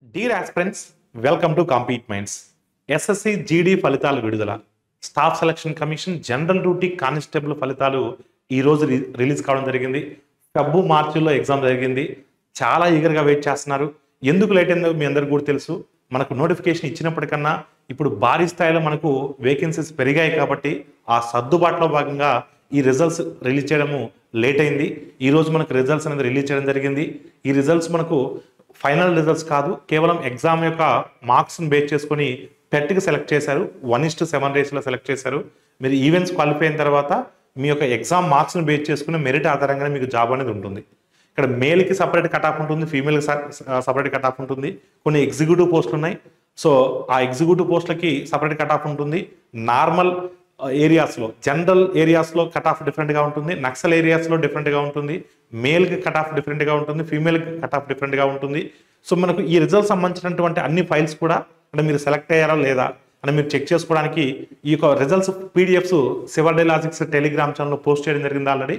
Dear aspirants, welcome to Compete Minds. SSC GD ఫలితాలు విడుదల staff selection commission general duty constable ఫలితాలు ఈ రోజు రిలీజ్ కావడం జరిగింది. మార్చిలో ఎగ్జామ్ జరిగింది. చాలా ఈగర్గా వెయిట్ చేస్తున్నారు. ఎందుకు లేట్ అయిందో మీ అందరికీ కూడా తెలుసు. మనకు నోటిఫికేషన్ ఇచ్చినప్పటికన్నా ఇప్పుడు భారీ స్థాయిలో మనకు వేకెన్సీస్ పెరిగాయి కాబట్టి ఆ సర్దుబాటులో భాగంగా ఈ రిజల్ట్స్ రిలీజ్ చేయడము లేట్ అయింది. ఈ రోజు మనకు రిజల్ట్స్ అనేది రిలీజ్ చేయడం జరిగింది. ఈ రిజల్ట్స్ మనకు ఫైనల్ రిజల్ట్స్ కాదు, కేవలం ఎగ్జామ్ యొక్క మార్క్స్ని బేస్ చేసుకొని టెట్కి సెలెక్ట్ చేశారు. 1:7 రేషియోలో సెలెక్ట్ చేశారు. మీరు ఈవెంట్స్ క్వాలిఫై అయిన తర్వాత మీ యొక్క ఎగ్జామ్ మార్క్స్ని బేస్ చేసుకుని మెరిట్ ఆధారంగానే మీకు జాబ్ అనేది ఉంటుంది. ఇక్కడ మేల్కి సపరేట్ కట్ ఆఫ్ ఉంటుంది, ఫీమేల్కి సపరేట్ కట్ ఆఫ్ ఉంటుంది. కొన్ని ఎగ్జిక్యూటివ్ పోస్టులు ఉన్నాయి. సో ఆ ఎగ్జిక్యూటివ్ పోస్టులకి సపరేట్ కట్ ఆఫ్ ఉంటుంది. నార్మల్ ఏరియాస్లో, జనరల్ ఏరియాస్లో కట్ ఆఫ్ డిఫరెంట్గా ఉంటుంది. నక్సల్ ఏరియాస్లో డిఫరెంట్గా ఉంటుంది. మేల్కి కట్ ఆఫ్ డిఫరెంట్గా ఉంటుంది, ఫీమేల్కి కట్ ఆఫ్ డిఫరెంట్గా ఉంటుంది. సో మనకు ఈ రిజల్ట్ సంబంధించినటువంటి అన్ని ఫైల్స్ కూడా అంటే మీరు సెలెక్ట్ అయ్యారా లేదా అని మీరు చెక్ చేసుకోవడానికి ఈ యొక్క రిజల్ట్స్ పీడిఎఫ్స్ సివర్డే లాజిక్స్ టెలిగ్రామ్ ఛానల్లో పోస్ట్ చేయడం జరిగింది ఆల్రెడీ.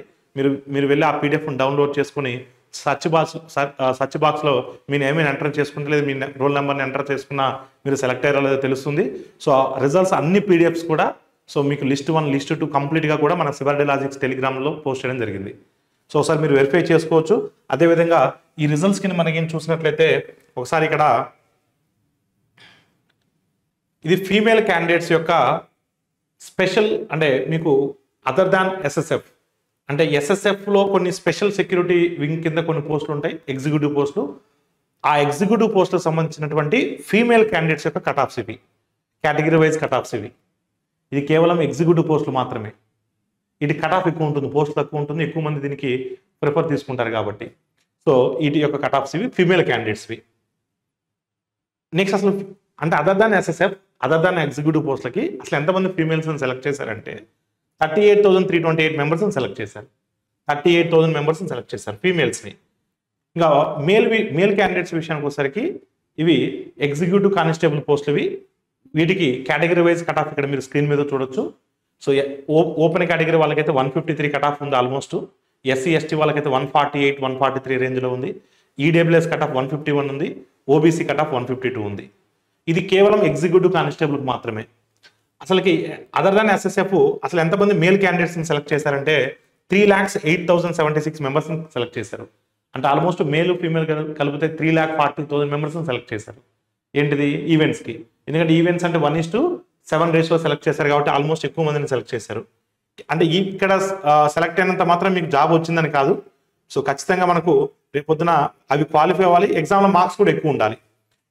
మీరు వెళ్ళి ఆ పీడిఎఫ్ని డౌన్లోడ్ చేసుకుని సర్చ్ బాక్స్లో మీరు ఏమైనా ఎంటర్ చేసుకుంటే లేదా మీ రోల్ నెంబర్ని ఎంటర్ చేసుకున్నా మీరు సెలెక్ట్ అయ్యారో లేదో తెలుస్తుంది. సో రిజల్ట్స్ అన్ని పీడిఎఫ్స్ కూడా సో మీకు లిస్ట్ 1 లిస్ట్ 2 కంప్లీట్గా కూడా మన సివర్డే లాజిక్స్ టెలిగ్రామ్లో పోస్ట్ చేయడం జరిగింది. సో ఒకసారి మీరు వెరిఫై చేసుకోవచ్చు. అదేవిధంగా ఈ రిజల్ట్స్ కింద మనకి ఏం చూసినట్లయితే ఒకసారి ఇక్కడ ఇది ఫీమేల్ క్యాండిడేట్స్ యొక్క స్పెషల్ అంటే మీకు అదర్ దాన్ ఎస్ఎస్ఎఫ్ అంటే ఎస్ఎస్ఎఫ్లో కొన్ని స్పెషల్ సెక్యూరిటీ వింగ్ కింద కొన్ని పోస్టులు ఉంటాయి, ఎగ్జిక్యూటివ్ పోస్టులు. ఆ ఎగ్జిక్యూటివ్ పోస్టులకు సంబంధించినటువంటి ఫీమేల్ క్యాండిడేట్స్ యొక్క కట్ ఆఫ్స్ ఇవి, కేటగిరీ వైజ్ కట్ ఆఫ్స్ ఇవి. ఇది కేవలం ఎగ్జిక్యూటివ్ పోస్టులు మాత్రమే. ఇది కట్ ఆఫ్ ఎక్కువ ఉంటుంది, పోస్ట్ తక్కువ ఉంటుంది, ఎక్కువ మంది దీనికి ప్రిఫర్ తీసుకుంటారు కాబట్టి. సో వీటి యొక్క కట్ ఆఫ్స్ ఇవి ఫీమేల్ క్యాండిడేట్స్వి. నెక్స్ట్ అసలు అంటే other than SSF, other than executive పోస్టులకి అసలు ఎంతమంది ఫీమేల్స్ని సెలెక్ట్ చేశారంటే 38,328 మెంబర్స్ని సెలెక్ట్ చేశారు. 38,000 మెంబర్స్ని సెలెక్ట్ చేశారు ఫీమేల్స్ని. ఇంకా మేల్ క్యాండిడేట్స్ విషయానికి వచ్చేసరికి ఇవి ఎగ్జిక్యూటివ్ కానిస్టేబుల్ పోస్టులు. వీటికి కేటగిరీ వైజ్ కట్ ఆఫ్ ఇక్కడ మీరు స్క్రీన్ మీద చూడొచ్చు. సో ఓపెన్ కేటగిరీ వాళ్ళకైతే 153 కట్ ఆఫ్ ఉంది ఆల్మోస్ట్. ఎస్సీ ఎస్టీ వాళ్ళకైతే 148, 143 రేంజ్లో ఉంది. ఈడబ్ల్యూఎస్ కట్ ఆఫ్ 151 ఉంది. ఓబీసీ కట్ ఆఫ్ 152 ఉంది. ఇది కేవలం ఎగ్జిక్యూటివ్ కానిస్టేబుల్కి మాత్రమే. అసలుకి అదర్ దాన్ ఎస్ఎస్ఎఫ్ అసలు ఎంతమంది మేల్ క్యాండిడేట్స్ని సెలెక్ట్ చేశారంటే 3,08,076 మెంబర్స్ని సెలెక్ట్ చేశారు. అంటే ఆల్మోస్ట్ మేల్ ఫీమేల్ కలిపితే 3,40,000 మెంబర్స్ని సెలెక్ట్ చేశారు. ఏంటిది ఈవెంట్స్కి. ఎందుకంటే ఈవెంట్స్ అంటే 1:7 రేషియోలో సెలెక్ట్ చేశారు కాబట్టి ఆల్మోస్ట్ ఎక్కువ మందిని సెలెక్ట్ చేశారు. అంటే ఇక్కడ సెలెక్ట్ అయినంత మాత్రం మీకు జాబ్ వచ్చిందని కాదు. సో ఖచ్చితంగా మనకు రేపొద్దున అవి క్వాలిఫై అవ్వాలి, ఎగ్జామ్లో మార్క్స్ కూడా ఎక్కువ ఉండాలి.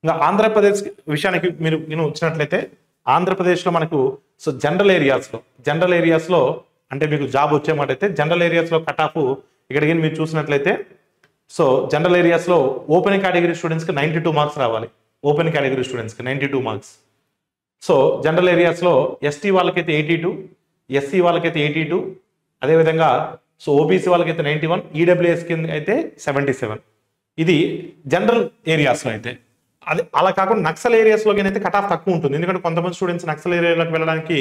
ఇంకా ఆంధ్రప్రదేశ్ విషయానికి మీరు వచ్చినట్లయితే ఆంధ్రప్రదేశ్లో మనకు సో జనరల్ ఏరియాస్లో అంటే మీకు జాబ్ వచ్చే మాట అయితే జనరల్ ఏరియాస్లో కట్ ఆఫ్ ఇక్కడికి మీరు చూసినట్లయితే సో జనరల్ ఏరియాస్లో ఓపెన్ కేటగిరీ స్టూడెంట్స్కి 92 మార్క్స్ రావాలి. ఓపెన్ కేటగిరీ స్టూడెంట్స్కి 92 మార్క్స్. సో జనరల్ ఏరియాస్లో ఎస్టీ వాళ్ళకైతే 82, ఎస్సీ వాళ్ళకైతే 82, అదేవిధంగా సో ఓబీసీ వాళ్ళకైతే 91, ఈడబ్ల్యూఎస్ కింద అయితే 77. ఇది జనరల్ ఏరియాస్లో అయితే. అది అలా కాకుండా నక్సల్ ఏరియాస్లోకి అయితే కట్ ఆఫ్ తక్కువ ఉంటుంది. ఎందుకంటే కొంతమంది స్టూడెంట్స్ నక్సల్ ఏరియాలోకి వెళ్ళడానికి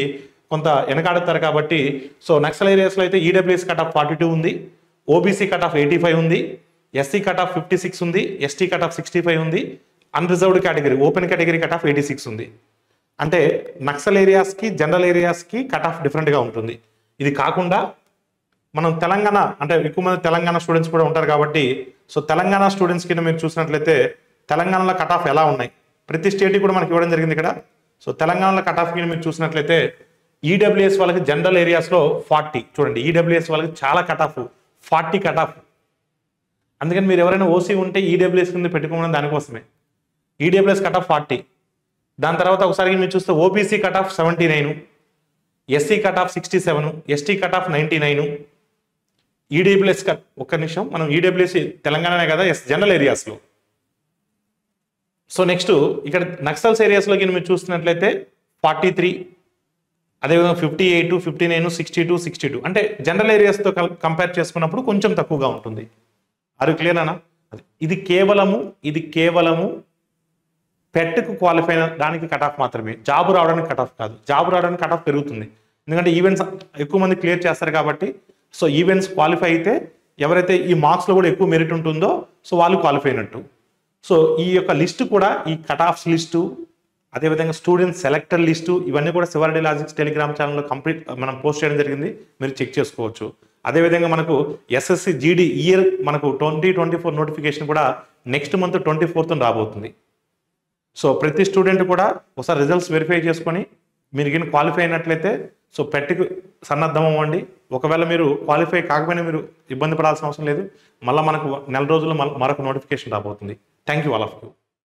కొంత వెనకాడుతారు కాబట్టి. సో నక్సల్ ఏరియాస్లో అయితే ఈడబ్ల్యూఎస్ కట్ ఆఫ్ 42 ఉంది, ఓబీసీ కట్ ఆఫ్ 85 ఉంది, ఎస్సీ కట్ ఆఫ్ 56 ఉంది, ఎస్టీ కట్ ఆఫ్ 65 ఉంది, unreserved category open category cut off 86 ఉంది. అంటే నక్సల్ ఏరియాస్కి జనరల్ ఏరియాస్కి కట్ ఆఫ్ డిఫరెంట్గా ఉంటుంది. ఇది కాకుండా మనం తెలంగాణ అంటే ఎక్కువ మంది తెలంగాణ స్టూడెంట్స్ కూడా ఉంటారు కాబట్టి సో తెలంగాణ స్టూడెంట్స్ కింద మీరు చూసినట్లయితే తెలంగాణలో కట్ ఆఫ్ ఎలా ఉన్నాయి ప్రతి స్టేట్కి కూడా మనకి ఇవ్వడం జరిగింది ఇక్కడ. సో తెలంగాణలో కట్ ఆఫ్ కింద మీరు చూసినట్లయితే ఈడబ్ల్యూఎస్ వాళ్ళకి జనరల్ ఏరియాస్లో 40 చూడండి. ఈడబ్ల్యూఎస్ వాళ్ళకి చాలా కట్ ఆఫ్ 40 కట్ ఆఫ్. అందుకని మీరు ఎవరైనా ఓసీ ఉంటే ఈడబ్ల్యూఎస్ కింద పెట్టుకోవడం దానికోసమే. EWS cut off 40. దాని తర్వాత ఒకసారి మీరు చూస్తే OBC cut off 79, SC cut off 67, ST cut off 99, EWS ఒక్క నిమిషం మనం ఈడబ్ల్యూఎస్ తెలంగాణనే కదా జనరల్ ఏరియాస్లో. సో నెక్స్ట్ ఇక్కడ నక్సల్స్ ఏరియాస్లోకి మీరు చూస్తున్నట్లయితే 43, అదేవిధంగా 58, 59, 62, 62. అంటే జనరల్ ఏరియాస్తో కంపేర్ చేసుకున్నప్పుడు కొంచెం తక్కువగా ఉంటుంది. అది క్లియర్ అనా? ఇది కేవలము పెట్కు క్వాలిఫై దానికి కట్ ఆఫ్ మాత్రమే, జాబ్ రావడానికి కట్ ఆఫ్ కాదు. జాబ్ రావడానికి కట్ ఆఫ్ పెరుగుతుంది ఎందుకంటే ఈవెంట్స్ ఎక్కువ మంది క్లియర్ చేస్తారు కాబట్టి. సో ఈవెంట్స్ క్వాలిఫై అయితే ఎవరైతే ఈ మార్క్స్లో కూడా ఎక్కువ మెరిట్ ఉంటుందో సో వాళ్ళు క్వాలిఫై అయినట్టు. సో ఈ యొక్క లిస్టు కూడా, ఈ కట్ ఆఫ్స్ లిస్టు, అదేవిధంగా స్టూడెంట్ సెలెక్టర్ లిస్టు, ఇవన్నీ కూడా శివారెడ్డి లాజిక్స్ టెలిగ్రామ్ ఛానల్లో కంప్లీట్ మనం పోస్ట్ చేయడం జరిగింది, మీరు చెక్ చేసుకోవచ్చు. అదేవిధంగా మనకు ఎస్ఎస్సి జీడీ ఇయర్ మనకు 2024 నోటిఫికేషన్ కూడా నెక్స్ట్ మంత్ 24th రాబోతుంది. సో ప్రతి స్టూడెంట్ కూడా ఒకసారి రిజల్ట్స్ వెరిఫై చేసుకొని మీరు గిన్ క్వాలిఫై అయినట్లయితే సో పెట్టికి సన్నద్ధం అవ్వండి. ఒకవేళ మీరు క్వాలిఫై కాకపోయినా మీరు ఇబ్బంది పడాల్సిన అవసరం లేదు. మళ్ళీ మనకు నెల రోజుల్లో మరొక నోటిఫికేషన్ రాబోతుంది. Thank you all of you.